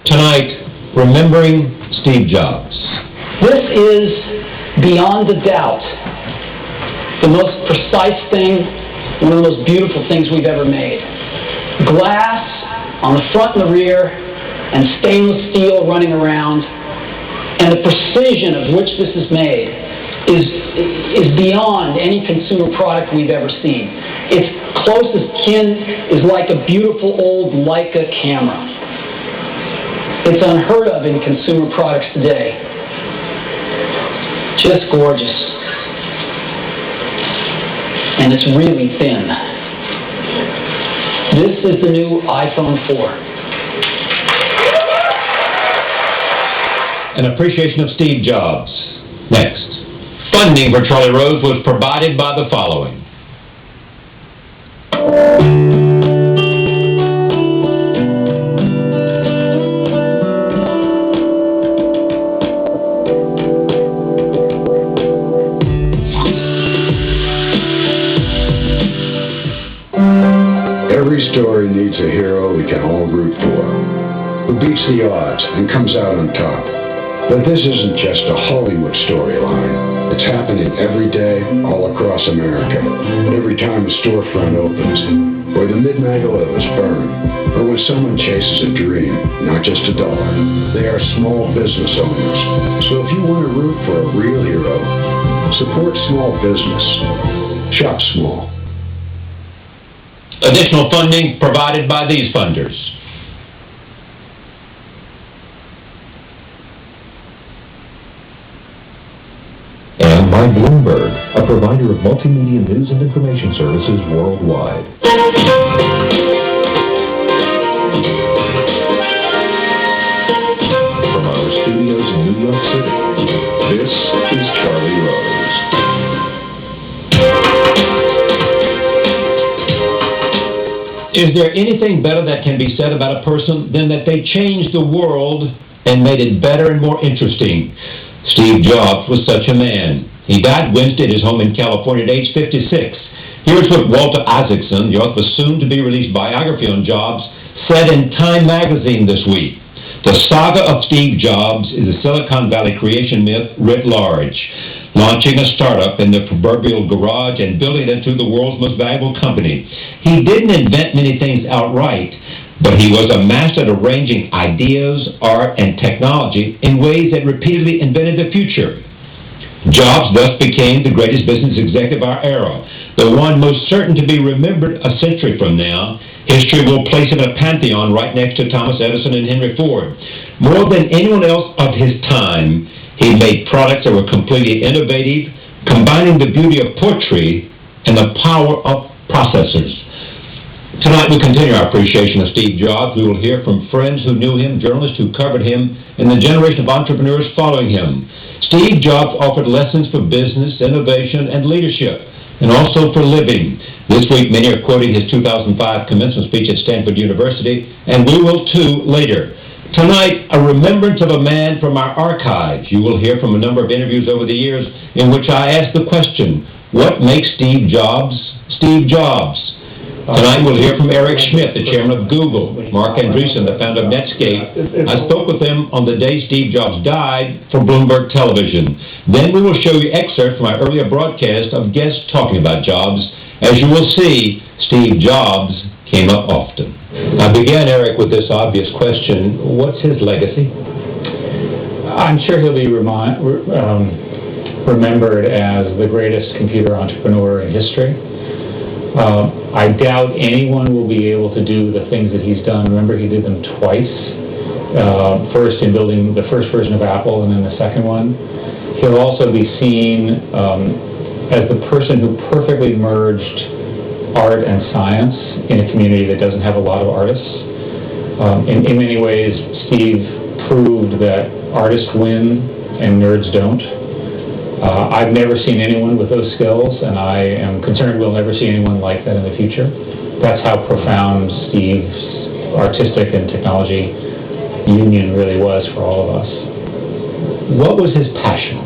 Tonight, remembering Steve Jobs. This is, beyond a doubt, the most precise thing, one of the most beautiful things we've ever made. Glass on the front and the rear, and stainless steel running around, and the precision of which this is made is beyond any consumer product we've ever seen. Its closest kin is like a beautiful old Leica camera. It's unheard of in consumer products today. Just gorgeous. And it's really thin. This is the new iPhone 4. An appreciation of Steve Jobs. Next. Funding for Charlie Rose was provided by the following. Every story needs a hero we can all root for, who beats the odds and comes out on top. But this isn't just a Hollywood storyline. It's happening every day all across America. Every time a storefront opens, or the midnight oil is burned, or when someone chases a dream, not just a dollar. They are small business owners. So if you want to root for a real hero, support small business. Shop small. Additional funding provided by these funders. And by Bloomberg, a provider of multimedia news and information services worldwide. From our studios in New York City, this is Charlie Rose. Is there anything better that can be said about a person than that they changed the world and made it better and more interesting? Steve Jobs was such a man. He died Wednesday at his home in California at age 56. Here's what Walter Isaacson, the author of the soon-to-be-released biography on Jobs, said in Time magazine this week. The saga of Steve Jobs is a Silicon Valley creation myth writ large, launching a startup in the proverbial garage and building it into the world's most valuable company. He didn't invent many things outright, but he was a master at arranging ideas, art, and technology in ways that repeatedly invented the future. Jobs thus became the greatest business executive of our era, the one most certain to be remembered a century from now. History will place him in a pantheon right next to Thomas Edison and Henry Ford. More than anyone else of his time, he made products that were completely innovative, combining the beauty of poetry and the power of processors. Tonight we continue our appreciation of Steve Jobs. We will hear from friends who knew him, journalists who covered him, and the generation of entrepreneurs following him. Steve Jobs offered lessons for business, innovation, and leadership, and also for living. This week, many are quoting his 2005 commencement speech at Stanford University, and we will too later. Tonight, a remembrance of a man from our archives. You will hear from a number of interviews over the years in which I asked the question, what makes Steve Jobs Steve Jobs? Tonight we'll hear from Eric Schmidt, the chairman of Google, Mark Andreessen, the founder of Netscape. I spoke with them on the day Steve Jobs died for Bloomberg Television. Then we will show you excerpts from our earlier broadcast of guests talking about Jobs. As you will see, Steve Jobs came up often. I began, Eric, with this obvious question. What's his legacy? I'm sure he'll be remembered as the greatest computer entrepreneur in history. I doubt anyone will be able to do the things that he's done. Remember, he did them twice. First in building the first version of Apple and then the second one. He'll also be seen as the person who perfectly merged art and science in a community that doesn't have a lot of artists. In many ways, Steve proved that artists win and nerds don't. I've never seen anyone with those skills, and I am concerned we'll never see anyone like that in the future. That's how profound Steve's artistic and technology union really was for all of us. What was his passion?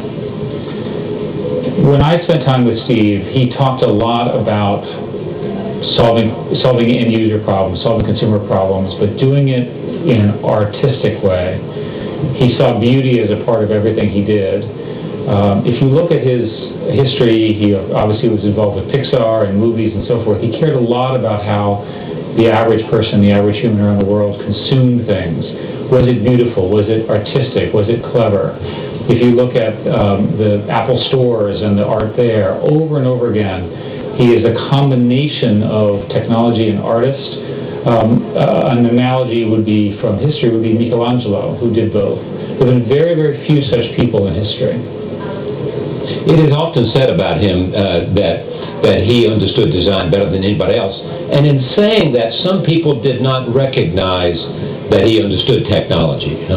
When I spent time with Steve, he talked a lot about solving end user problems, solving consumer problems, but doing it in an artistic way. He saw beauty as a part of everything he did. If you look at his history, he obviously was involved with Pixar and movies and so forth. He cared a lot about how the average person, the average human around the world consumed things. Was it beautiful? Was it artistic? Was it clever? If you look at the Apple stores and the art there, over and over again, he is a combination of technology and artist. An analogy would be from history would be Michelangelo, who did both. There have been very, very few such people in history. It is often said about him that he understood design better than anybody else. And in saying that, some people did not recognize that he understood technology.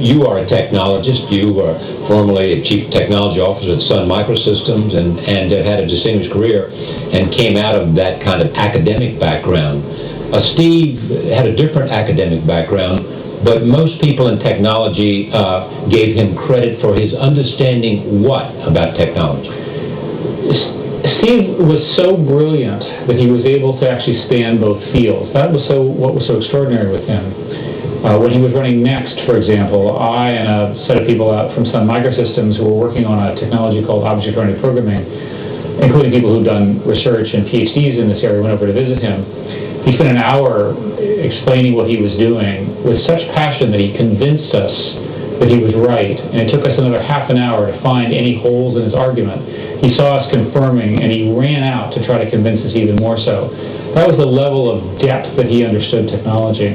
You are a technologist. You were formerly a chief technology officer at Sun Microsystems and have had a distinguished career and came out of that kind of academic background. Steve had a different academic background, but most people in technology gave him credit for his understanding what about technology? Steve was so brilliant that he was able to actually span both fields. That was what was so extraordinary with him. When he was running Next, for example, I and a set of people out from Sun Microsystems who were working on a technology called object-oriented programming, including people who've done research and PhDs in this area, went over to visit him. He spent an hour explaining what he was doing with such passion that he convinced us that he was right, and it took us another half an hour to find any holes in his argument. He saw us confirming, and he ran out to try to convince us even more so. That was the level of depth that he understood technology.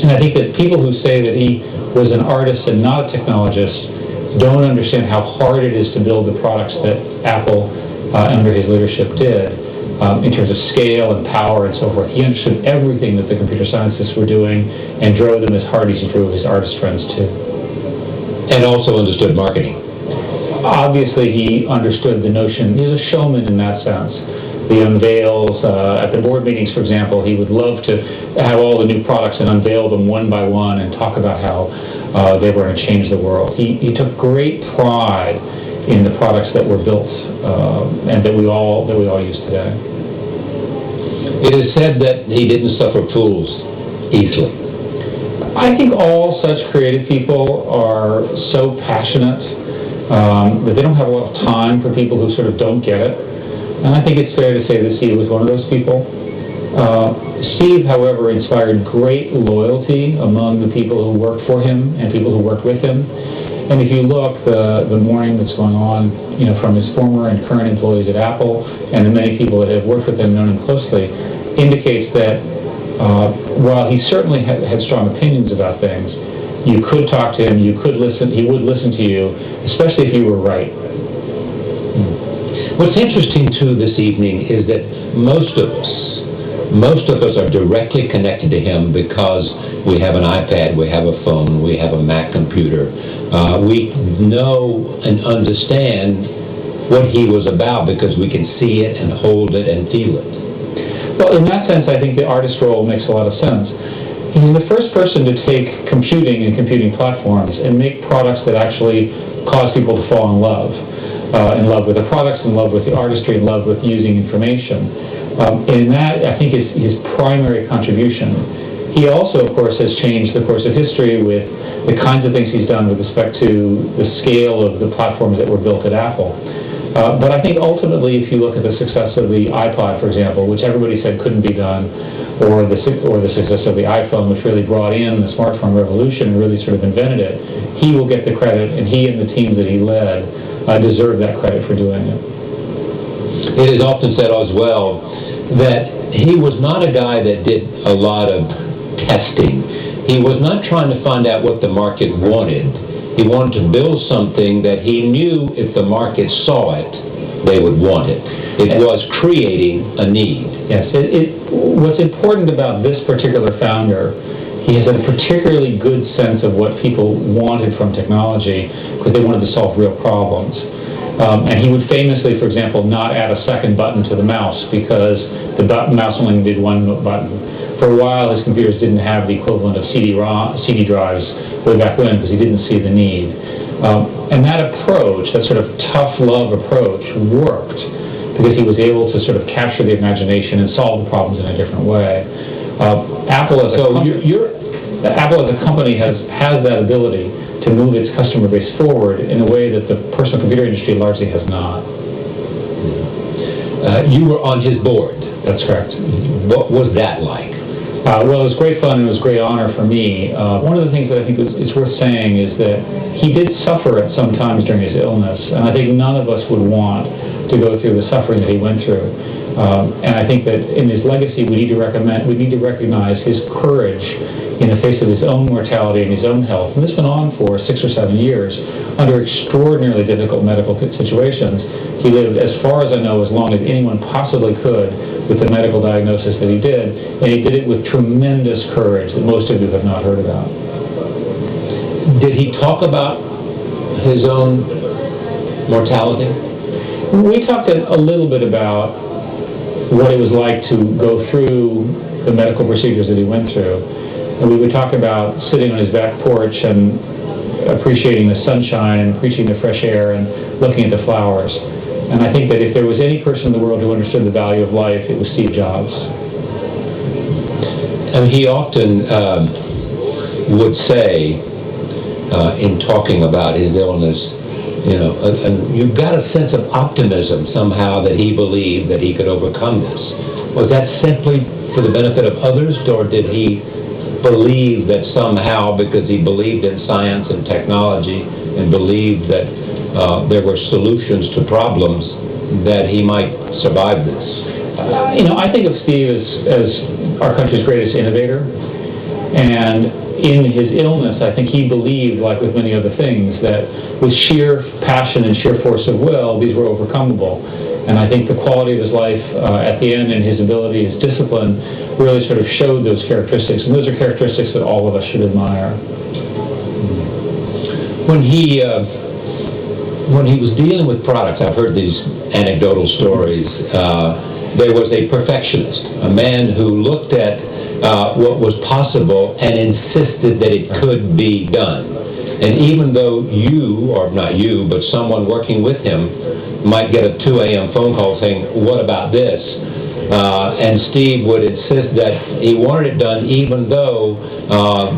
And I think that people who say that he was an artist and not a technologist don't understand how hard it is to build the products that Apple, under his leadership, did. In terms of scale and power and so forth. He understood everything that the computer scientists were doing and drove them as hard as he drove his artist friends too. And also understood marketing. Obviously, he understood the notion. He was a showman in that sense. The unveils, at the board meetings, for example, he would love to have all the new products and unveil them one by one and talk about how they were going to change the world. He took great pride in the products that were built and that we all use today. It is said that he didn't suffer fools easily. I think all such creative people are so passionate that they don't have a lot of time for people who sort of don't get it. And I think it's fair to say that Steve was one of those people. Steve, however, inspired great loyalty among the people who worked for him and people who worked with him. And if you look, the mourning that's going on, from his former and current employees at Apple and the many people that have worked with him, known him closely, indicates that while he certainly had strong opinions about things, you could talk to him, you could listen, he would listen to you, especially if you were right. What's interesting, too, this evening is that most of us are directly connected to him because we have an iPad, we have a phone, we have a Mac computer. We know and understand what he was about because we can see it and hold it and feel it. Well, in that sense, I think the artist role makes a lot of sense. He's the first person to take computing and computing platforms and make products that actually cause people to fall in love with the products, in love with the artistry, in love with using information. And that, I think, is his primary contribution. He also, of course, has changed the course of history with the kinds of things he's done with respect to the scale of the platforms that were built at Apple. But I think ultimately, if you look at the success of the iPod, for example, which everybody said couldn't be done, or the success of the iPhone, which really brought in the smartphone revolution and really sort of invented it, he will get the credit, and he and the teams that he led deserve that credit for doing it. It is often said as well that he was not a guy that did a lot of testing. He was not trying to find out what the market wanted. He wanted to build something that he knew if the market saw it, they would want it. It was creating a need. Yes. What's important about this particular founder, he has a particularly good sense of what people wanted from technology because they wanted to solve real problems. And he would famously, for example, not add a second button to the mouse because the mouse only did one button. For a while, his computers didn't have the equivalent of CD drives way back when because he didn't see the need. And that approach, that sort of tough love approach, worked. because he was able to sort of capture the imagination and solve the problems in a different way. Apple as a company has that ability to move its customer base forward in a way that the personal computer industry largely has not. You were on his board. That's correct. What was that like? Well, it was great fun and it was a great honor for me. One of the things that I think it's worth saying is that he did suffer at some times during his illness, and I think none of us would want to go through the suffering that he went through. And I think that in his legacy, we need to recognize his courage in the face of his own mortality and his own health. And this went on for 6 or 7 years under extraordinarily difficult medical situations. He lived, as far as I know, as long as anyone possibly could with the medical diagnosis that he did, and he did it with tremendous courage that most of you have not heard about. Did he talk about his own mortality? We talked a little bit about what it was like to go through the medical procedures that he went through. And we would talk about sitting on his back porch and appreciating the sunshine and appreciating the fresh air and looking at the flowers. And I think that if there was any person in the world who understood the value of life, it was Steve Jobs. And he often would say, in talking about his illness, and you've got a sense of optimism somehow that he believed that he could overcome this. Was that simply for the benefit of others, or did he believe that somehow, because he believed in science and technology and believed that there were solutions to problems, that he might survive this? I think of Steve as our country's greatest innovator, and in his illness, I think he believed, like with many other things, that with sheer passion and sheer force of will, these were overcomable. And I think the quality of his life at the end and his ability, his discipline, really sort of showed those characteristics. And those are characteristics that all of us should admire. When he was dealing with products, I've heard these anecdotal stories, there was a perfectionist, a man who looked at what was possible and insisted that it could be done. And even though you, or not you, but someone working with him might get a 2 a.m. phone call saying, what about this? And Steve would insist that he wanted it done even though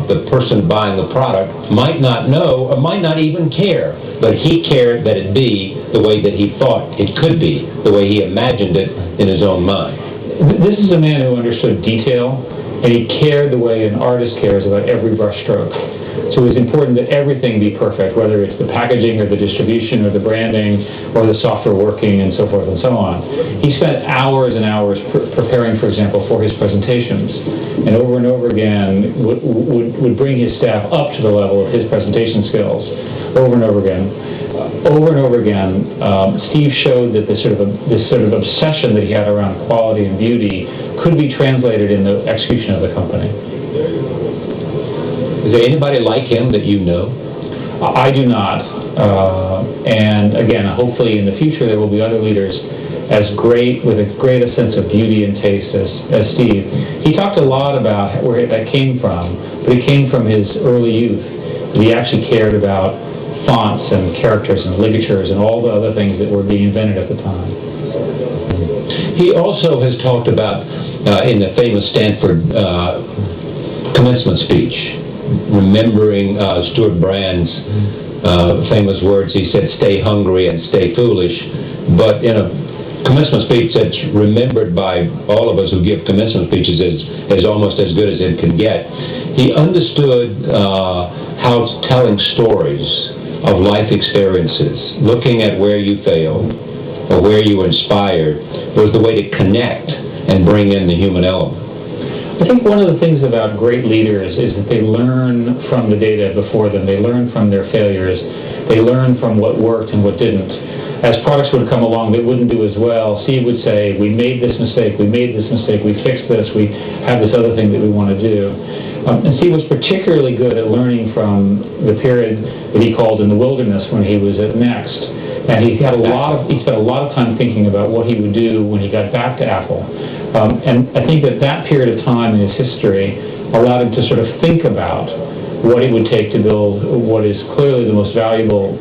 the person buying the product might not know or might not even care. But he cared that it be the way that he thought it could be, the way he imagined it in his own mind. This is a man who understood detail, and he cared the way an artist cares about every brush stroke. So it was important that everything be perfect, whether it's the packaging or the distribution or the branding or the software working and so forth and so on. He spent hours and hours preparing, for example, for his presentations, and over again would bring his staff up to the level of his presentation skills over and over again. Steve showed that this sort of obsession that he had around quality and beauty could be translated in the execution of the company. Is there anybody like him that you know? I do not. And again, hopefully in the future there will be other leaders as great, with as great a sense of beauty and taste as Steve. He talked a lot about where that came from, but it came from his early youth. He actually cared about fonts and characters and ligatures and all the other things that were being invented at the time. He also has talked about, in the famous Stanford commencement speech, remembering Stuart Brand's famous words. He said, stay hungry and stay foolish. But in a commencement speech that's remembered by all of us who give commencement speeches as almost as good as it can get, he understood how telling stories of life experiences, looking at where you failed or where you were inspired, was the way to connect and bring in the human element. I think one of the things about great leaders is that they learn from the data before them. They learn from their failures. They learn from what worked and what didn't. As products would come along that wouldn't do as well, Steve would say, we made this mistake, we fixed this, we have this other thing that we want to do. And Steve was particularly good at learning from the period that he called in the wilderness when he was at Next. And he spent a lot of time thinking about what he would do when he got back to Apple. And I think that period of time in his history allowed him to sort of think about what it would take to build what is clearly the most valuable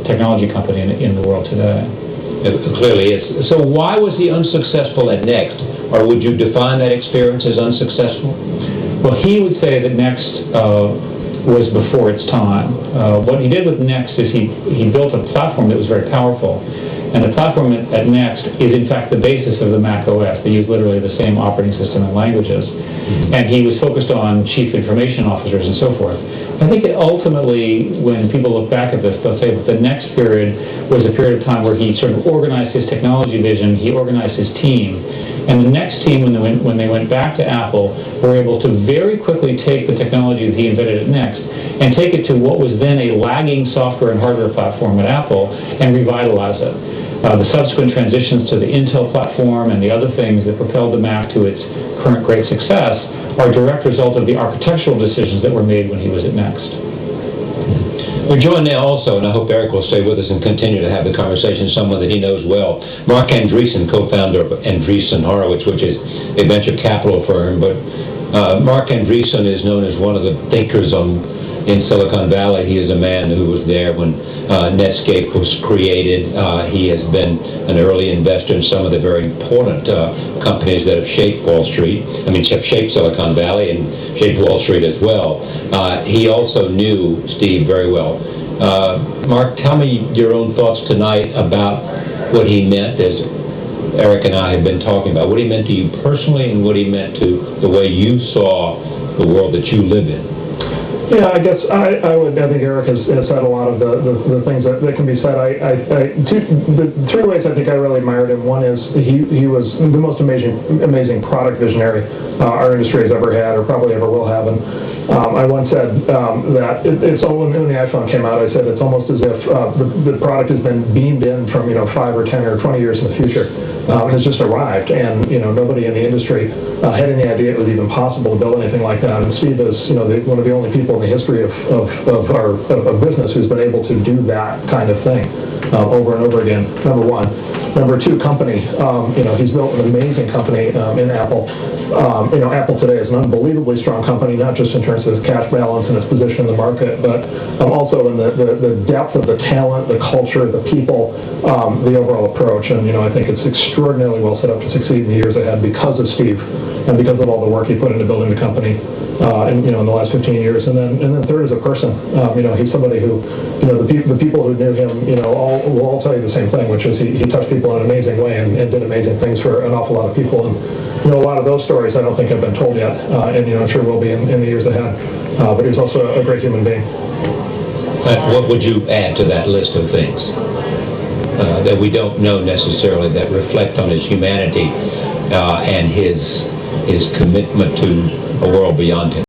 technology company in the world today. It clearly is. So why was he unsuccessful at Next? Or would you define that experience as unsuccessful? Well, he would say that Next was before its time. What he did with Next is he built a platform that was very powerful. And the platform at Next is, in fact, the basis of the Mac OS. They use literally the same operating system and languages. And he was focused on chief information officers and so forth. I think that ultimately, when people look back at this, they'll say that the next period was a period of time where he sort of organized his technology vision, he organized his team. And the next team, when they went back to Apple, were able to very quickly take the technology that he invented at Next and take it to what was then a lagging software and hardware platform at Apple and revitalize it. The subsequent transitions to the Intel platform and the other things that propelled the Mac to its current great success are a direct result of the architectural decisions that were made when he was at Next. We're joined now also, and I hope Eric will stay with us and continue to have the conversation, someone that he knows well, Mark Andreessen, co-founder of Andreessen Horowitz, which is a venture capital firm. But Mark Andreessen is known as one of the thinkers in Silicon Valley. He is a man who was there when Netscape was created. He has been an early investor in some of the very important companies that have shaped Wall Street. Have shaped Silicon Valley and shaped Wall Street as well. He also knew Steve very well. Mark, tell me your own thoughts tonight about what he meant, as Eric and I have been talking about, what he meant to you personally and what he meant to the way you saw the world that you live in. Yeah, I guess I think Eric has said a lot of the things that can be said. The three ways I think I really admired him. One is he was the most amazing product visionary our industry has ever had or probably ever will have. And I once said that it's all when the iPhone came out. I said it's almost as if the product has been beamed in from 5 or 10 or 20 years in the future. Has just arrived, and nobody in the industry had any idea it was even possible to build anything like that. And Steve is one of the only people in the history of business who's been able to do that kind of thing over and over again. Number one. Number two, company. He's built an amazing company in Apple. Apple today is an unbelievably strong company, not just in terms of its cash balance and its position in the market, but also in the depth of the talent, the culture, the people, the overall approach. And I think it's extraordinarily well set up to succeed in the years ahead because of Steve and because of all the work he put into building the company in the last 15 years. And then third, as a person, he's somebody who, the people who knew him, will all tell you the same thing, which is he touched people in an amazing way and did amazing things for an awful lot of people. And a lot of those stories I don't think have been told yet, and I'm sure will be in the years ahead. But he's also a great human being. What would you add to that list of things that we don't know necessarily that reflect on his humanity and his commitment to a world beyond him?